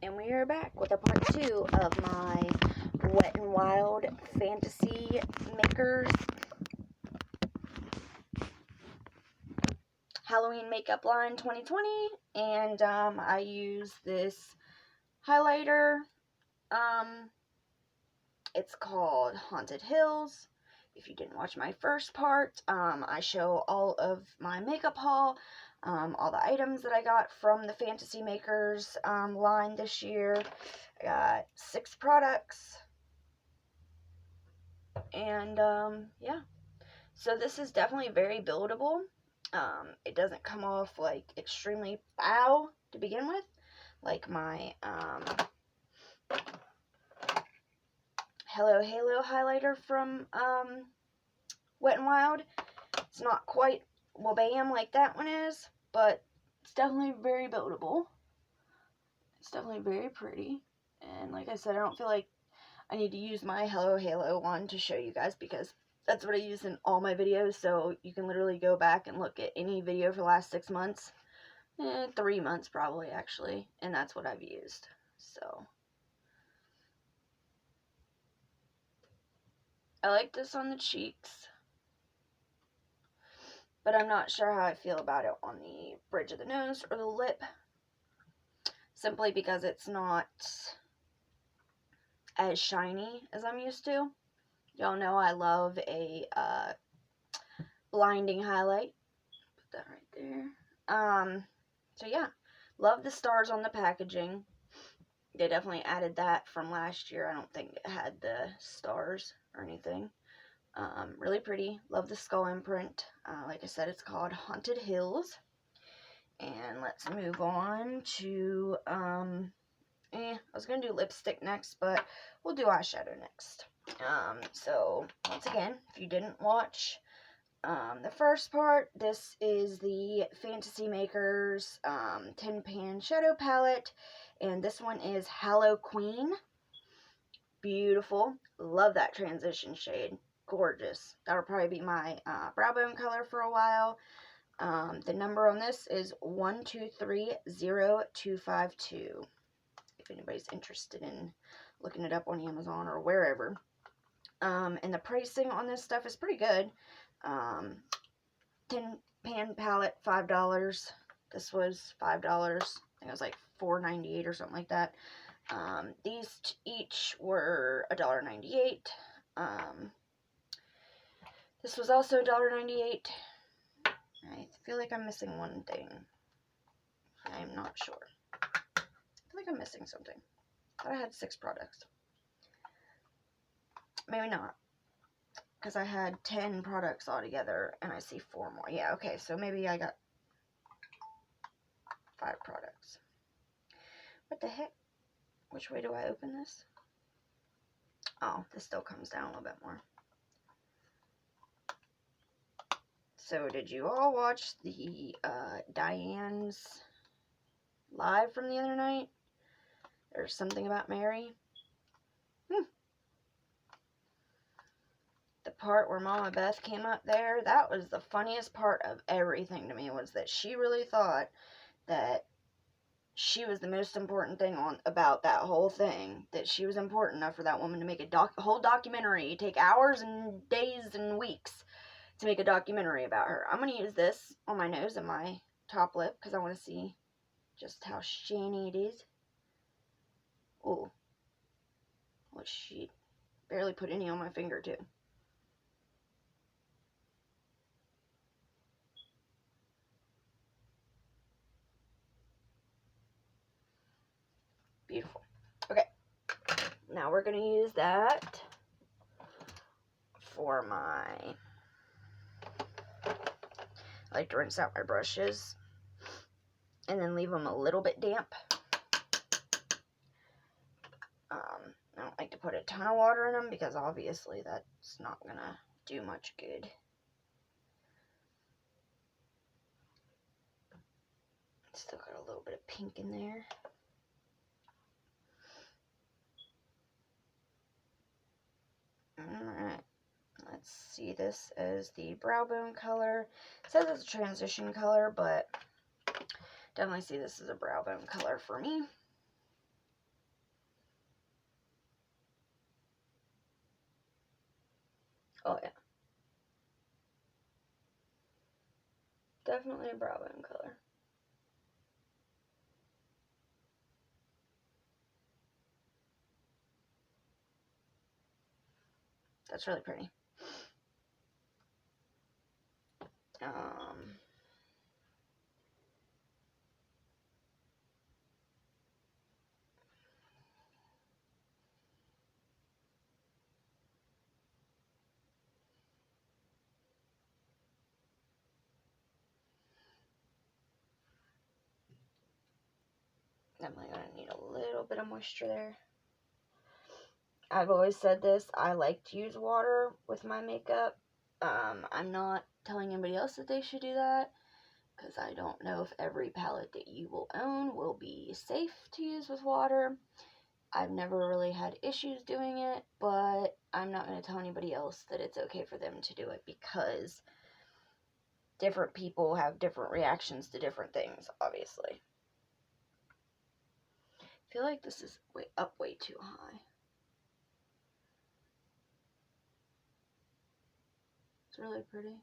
and we are back with a part 2 of my Wet n Wild Fantasy Makers Halloween Makeup Line 2020, and I use this highlighter. It's called Haunted Hills. If you didn't watch my first part, I show all of my makeup haul, all the items that I got from the Fantasy Makers line this year. I got 6 products, and yeah, so this is definitely very buildable. It doesn't come off like extremely bow to begin with, like my Hello Halo highlighter from Wet n Wild. It's not quite wabam like that one is, but it's definitely very buildable. It's definitely very pretty, and like I said, I don't feel like I need to use my Hello Halo one to show you guys, because that's what I use in all my videos. So you can literally go back and look at any video for the last 6 months, 3 months probably actually, and that's what I've used. So I like this on the cheeks, but I'm not sure how I feel about it on the bridge of the nose or the lip, simply because it's not as shiny as I'm used to. Y'all know I love a blinding highlight. Put that right there. So yeah, love the stars on the packaging. They definitely added that from last year. I don't think it had the stars or anything. Really pretty. Love the skull imprint. Like I said, it's called Haunted Hills. And let's move on to, I was going to do lipstick next, but we'll do eyeshadow next. So, once again, if you didn't watch the first part, this is the Fantasy Makers 10 Pan Shadow Palette, and this one is Hallow Queen. Beautiful. Love that transition shade. Gorgeous. That'll probably be my brow bone color for a while. The number on this is 123052. If anybody's interested in looking it up on Amazon or wherever. And the pricing on this stuff is pretty good. 10 pan palette, $5. This was $5. I think it was like $4.98 or something like that. These each were $1.98. This was also $1.98. I feel like I'm missing one thing. I'm not sure. I feel like I'm missing something. I thought I had 6 products. Maybe not, because I had 10 products altogether, and I see 4 more. Yeah, okay, so maybe I got 5 products. What the heck? Which way do I open this? Oh, this still comes down a little bit more. So, did you all watch the Diane's live from the other night? There's something about Mary. The part where Mama Beth came up there, that was the funniest part of everything to me, was that she really thought that she was the most important thing about that whole thing, that she was important enough for that woman to make a whole documentary, take hours and days and weeks to make a documentary about her. I'm going to use this on my nose and my top lip because I want to see just how shiny it is. Oh, well, she barely put any on my finger too. Beautiful. Okay, now we're going to use that for my, I like to rinse out my brushes and then leave them a little bit damp. I don't like to put a ton of water in them because obviously that's not going to do much good. Still got a little bit of pink in there. Alright, let's see this as the brow bone color. It says it's a transition color, but definitely see this as a brow bone color for me. Oh, yeah. Definitely a brow bone color. That's really pretty. Definitely gonna need a little bit of moisture there. I've always said this, I like to use water with my makeup. I'm not telling anybody else that they should do that, because I don't know if every palette that you will own will be safe to use with water. I've never really had issues doing it, but I'm not going to tell anybody else that it's okay for them to do it, because different people have different reactions to different things, obviously. I feel like this is way too high. It's really pretty.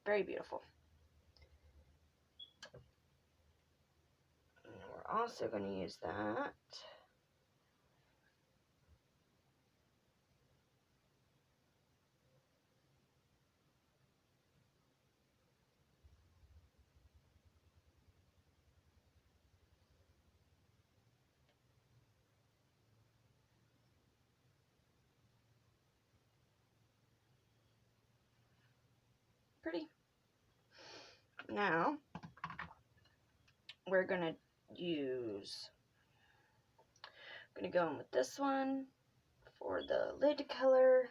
Very beautiful. And we're also going to use that pretty. Now, we're going to go in with this one for the lid color.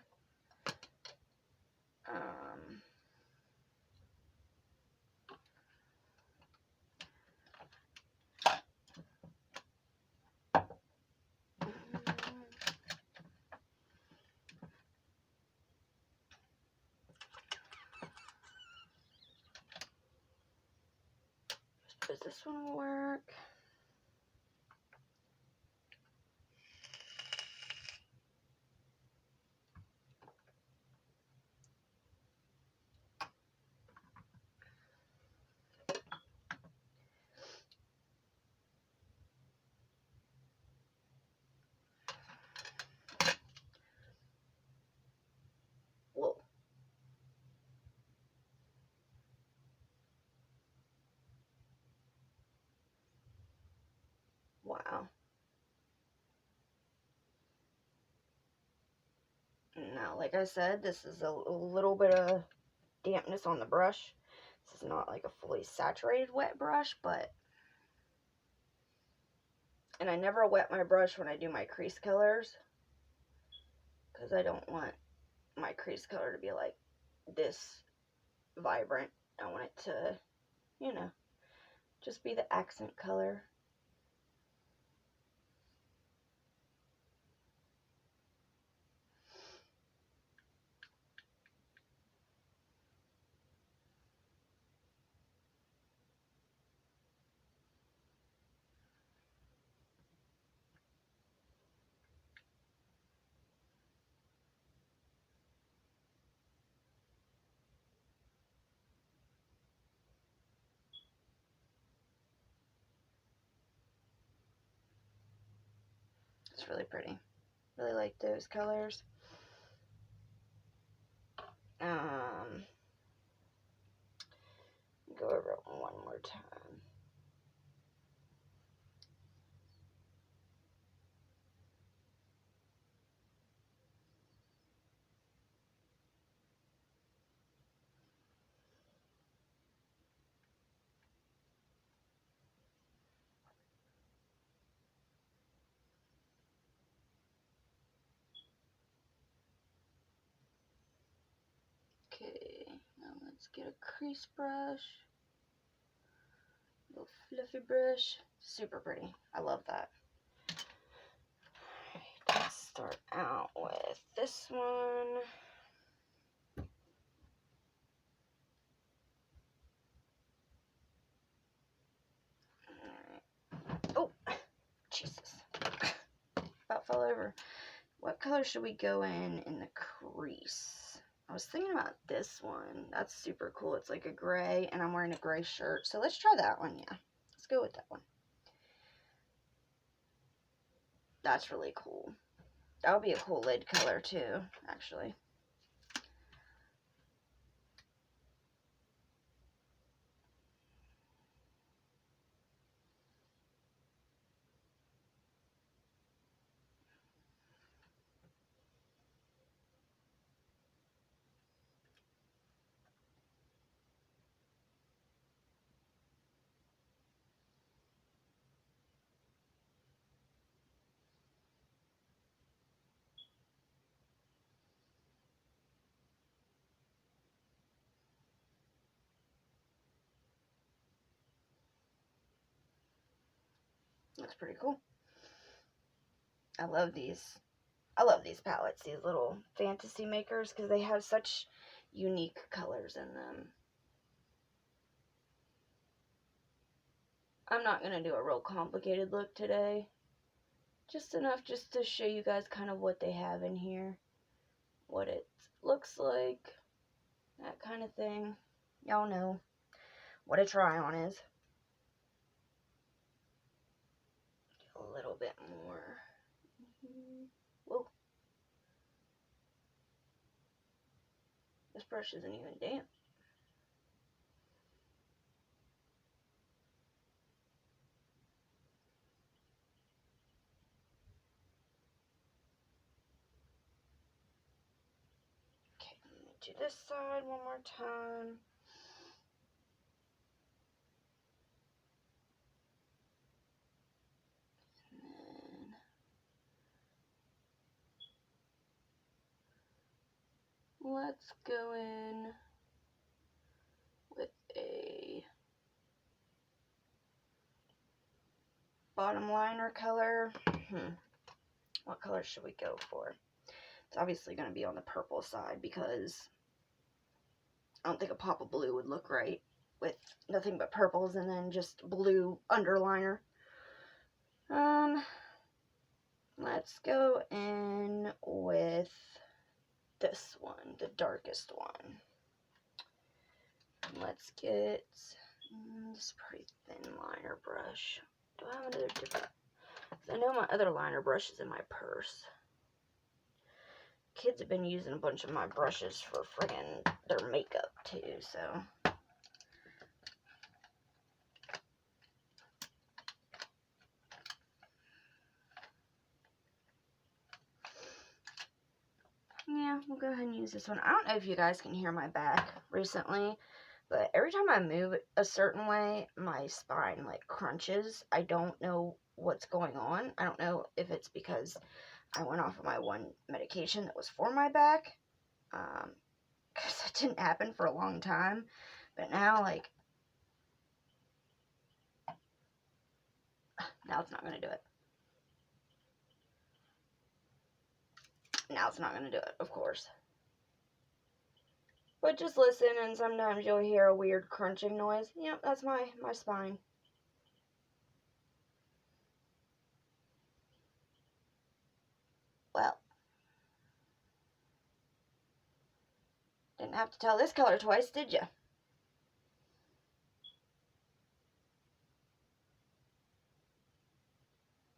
Does this one work? Whoa. Wow. Now, like I said, this is a little bit of dampness on the brush. This is not like a fully saturated wet brush, and I never wet my brush when I do my crease colors, because I don't want my crease color to be like this vibrant. I want it to, you know, just be the accent color. It's really pretty. Really like those colors. Go over it one more time. Okay, now let's get a crease brush. A little fluffy brush. Super pretty. I love that. Alright, let's start out with this one. all over. What color should we go in the crease? I was thinking about this one. That's super cool. It's like a gray, and I'm wearing a gray shirt. So let's try that one, yeah. Let's go with that one. That's really cool. That would be a cool lid color too, actually. Looks pretty cool. I love these. I love these palettes, these little fantasy makers, because they have such unique colors in them. I'm not going to do a real complicated look today. Just enough just to show you guys kind of what they have in here. What it looks like. That kind of thing. Y'all know what a try-on is. A little bit more. Whoa. This brush isn't even damp. Okay, let me do this side one more time. Let's go in with a bottom liner color. What color should we go for? It's obviously going to be on the purple side because I don't think a pop of blue would look right with nothing but purples and then just blue underliner. Let's go in with this one, the darkest one. Let's get this pretty thin liner brush. Do I have another different? I know my other liner brush is in my purse. Kids have been using a bunch of my brushes for friggin' their makeup too, so. Yeah, we'll go ahead and use this one. I don't know if you guys can hear my back recently, but every time I move a certain way, my spine like crunches. I don't know what's going on. I don't know if it's because I went off of my one medication that was for my back, because it didn't happen for a long time, but now, like, now it's not going to do it. Now it's not going to do it, of course. But just listen, and sometimes you'll hear a weird crunching noise. Yep, that's my spine. Well, didn't have to tell this color twice, did you?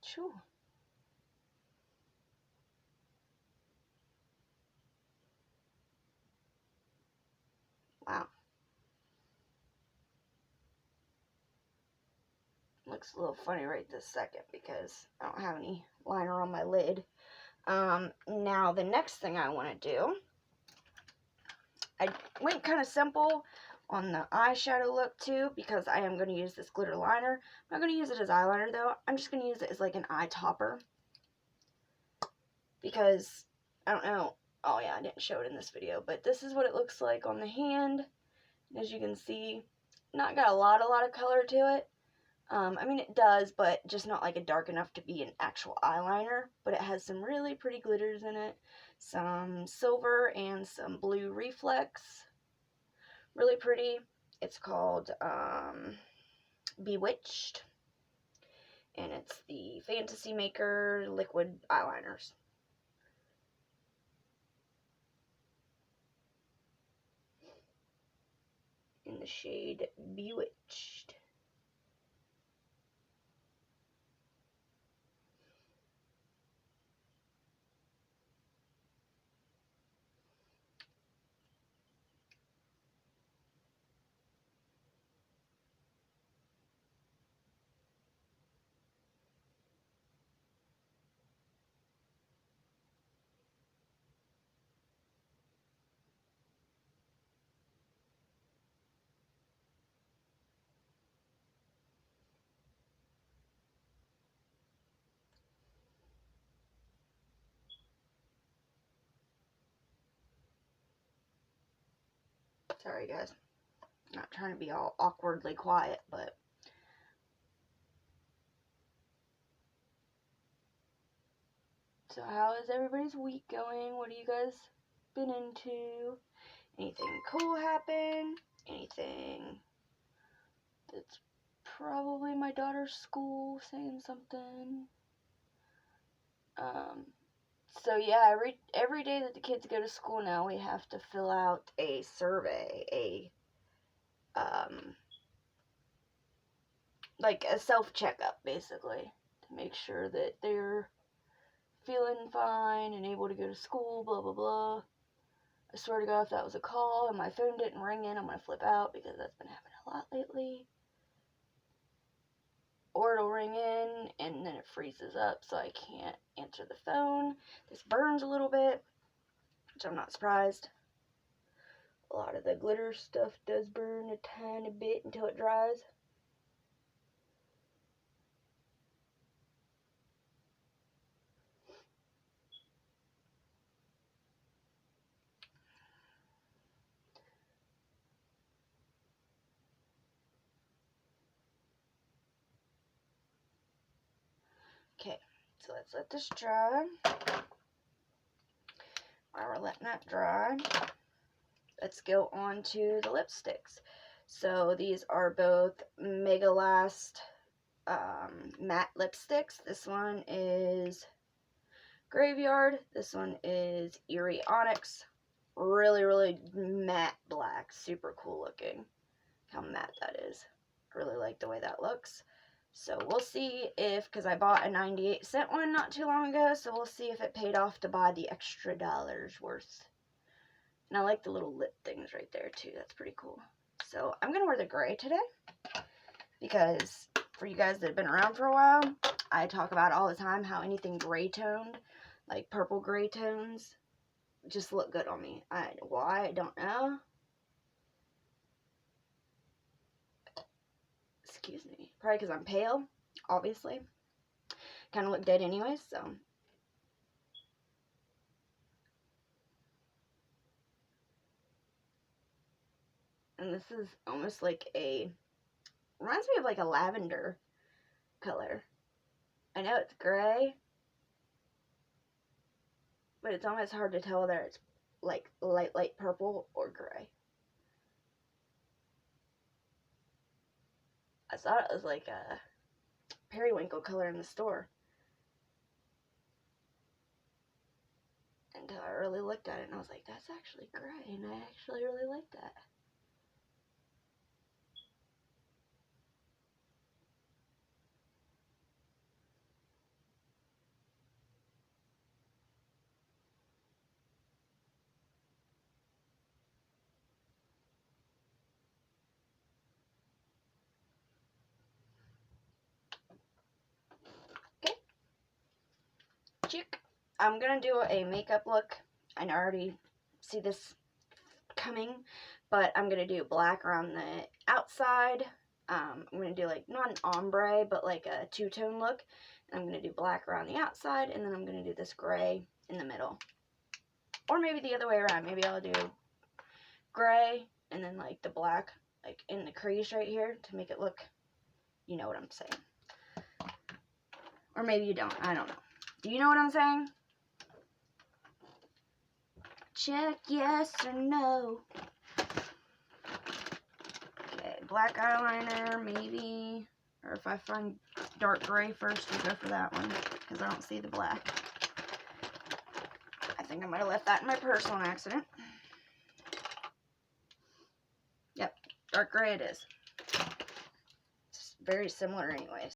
Sure. Wow. Looks a little funny right this second because I don't have any liner on my lid. Now the next thing I want to do, I went kind of simple on the eyeshadow look too because I am going to use this glitter liner. I'm not going to use it as eyeliner though. I'm just going to use it as like an eye topper because I don't know. Oh yeah, I didn't show it in this video, but this is what it looks like on the hand. As you can see, not got a lot of color to it. I mean, it does, but just not like a dark enough to be an actual eyeliner. But it has some really pretty glitters in it. Some silver and some blue reflex. Really pretty. It's called Bewitched. and it's the Fantasy Maker liquid eyeliners. In the shade Bewitched. Sorry guys, not trying to be all awkwardly quiet, but so how is everybody's week going? What have you guys been into? Anything cool happen? Anything that's probably my daughter's school saying something? So yeah, every day that the kids go to school now, we have to fill out a survey, like a self-checkup, basically, to make sure that they're feeling fine and able to go to school, blah, blah, blah. I swear to God, if that was a call and my phone didn't ring in, I'm going to flip out, because that's been happening a lot lately. Or it'll ring in, and then it freezes up, so I can't answer the phone. This burns a little bit, which I'm not surprised. A lot of the glitter stuff does burn a tiny bit until it dries. Okay, so let's let this dry. While we're letting that dry, let's go on to the lipsticks. So these are both Mega Last matte lipsticks. This one is Graveyard. This one is Eerie Onyx. Really, really matte black. Super cool looking. How matte that is. I really like the way that looks. So we'll see if, because I bought a 98-cent one not too long ago, so we'll see if it paid off to buy the extra dollars worth. And I like the little lip things right there too. That's pretty cool. So I'm going to wear the gray today, because for you guys that have been around for a while, I talk about all the time how anything gray toned, like purple gray tones, just look good on me. Why? I don't know. Excuse me. Probably because I'm pale, obviously. Kind of look dead anyway, so. And this is almost like reminds me of like a lavender color. I know it's gray, but it's almost hard to tell whether it's like light purple or gray. I thought it was like a periwinkle color in the store, until I really looked at it and I was like, that's actually gray, and I actually really like that. Okay. Chick. I'm gonna do a makeup look. I already see this coming, but I'm gonna do black around the outside. I'm gonna do like not an ombre, but like a two-tone look. And I'm gonna do black around the outside, and then I'm gonna do this gray in the middle, or maybe the other way around. Maybe I'll do gray and then like the black like in the crease right here to make it look, you know what I'm saying. Or maybe you don't. I don't know. Do you know what I'm saying? Check yes or no. Okay, black eyeliner maybe. Or if I find dark gray first. We'll go for that one because I don't see the black. I think I might have left that in my purse on accident. Yep, dark gray it is. It's very similar anyways.